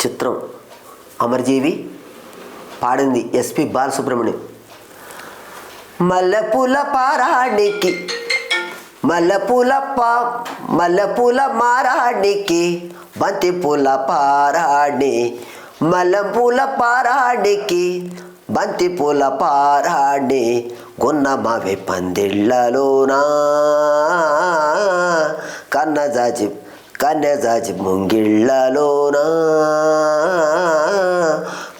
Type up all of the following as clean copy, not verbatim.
చిత్రం అమరజీవి, పాడింది ఎస్పి బాలసుబ్రహ్మణ్యం. మల్లెపూల పారానికి మల్లెపూల మారానికి బంతి పూల పారాణి, మల్లెపూల పారానికి బంతి పూల పారాణి, గున్నమావి పందిళ్ళలోనా కన్నెజాజి ముంగిళ్ళలోనా,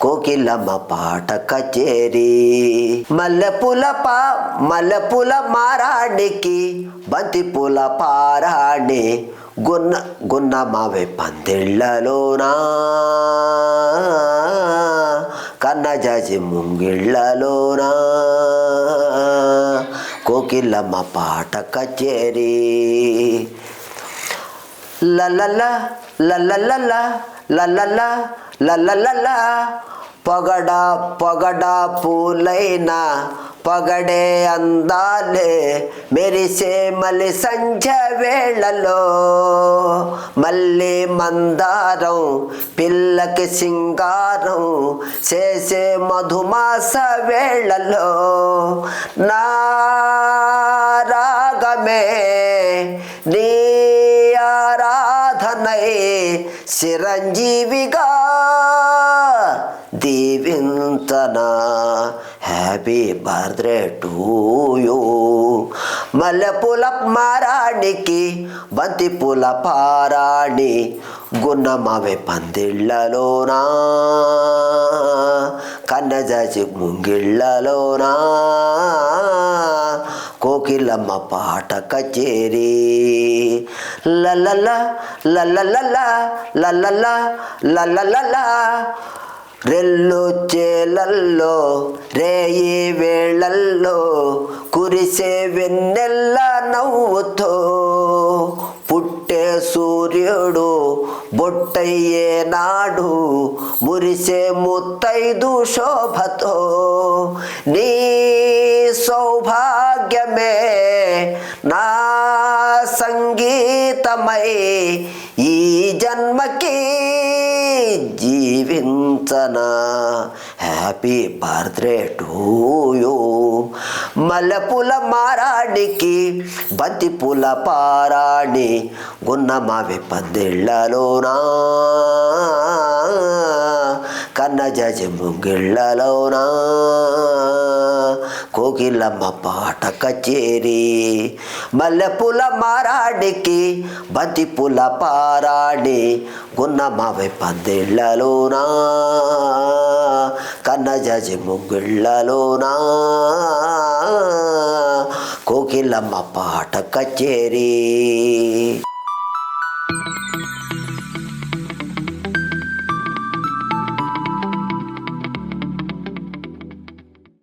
కోకిలమ్మ పాట కచేరి. మల్లెపూల మారానికి బంతి పూల పారాణి, గున్నమావి పందిళ్ళలోనా కన్నజాజి ముంగిళ్ళలోనా, కోకిలమ్మ పాట కచేరి. లలల లలల లలల లలల, పొగడా పూలైనా పగడే అందాలే మెరిసే మలి సంధ్య వేళలో, మళ్ళీ మందారం పిల్లకి సింగారం చేసే మధుమాస వేళలో, నా రాగమే నీ ఆరాధనై చిరంజీవిగా దీవింతనా, హ్యాపీ బర్త్డే టు యూ. మల్లెపూల మారానికి బంతి పూల పారాణి, గున్నమావి పందిళ్ళలోనా కన్నజాజి ముంగిళ్ళలోనా, కోకిలమ్మ పాట కచేరి. లలల లలల లలల లలల, రెల్లు చేలల్లో రేయి వేళల్లో కురిసే వెన్నెల్ల నవ్వుతో, పుట్టే సూర్యుడు బొట్టయ్యే నాడు మురిసే ముత్తైదు శోభతో, నీ సౌభాగ్యమే నా సంగీతమై ఈ జన్మకి జీవించనా, హ్యాపీ బర్త్డే టు యూ. మల్లెపూల మారానికి బంతి పూల పారాణి, గున్నమావి పందిళ్ళలోనా కన్నజాజి ముంగిళ్ళలోనా, కోకిలమ్మ పాట కచేరి. మల్లెపూల మారానికి బంతి పూల పారాణి, గున్నమావి పందిళ్ళలోనా కన్నజాజి ముంగిళ్ళలోనా, కోకిలమ్మ పాట కచేరి.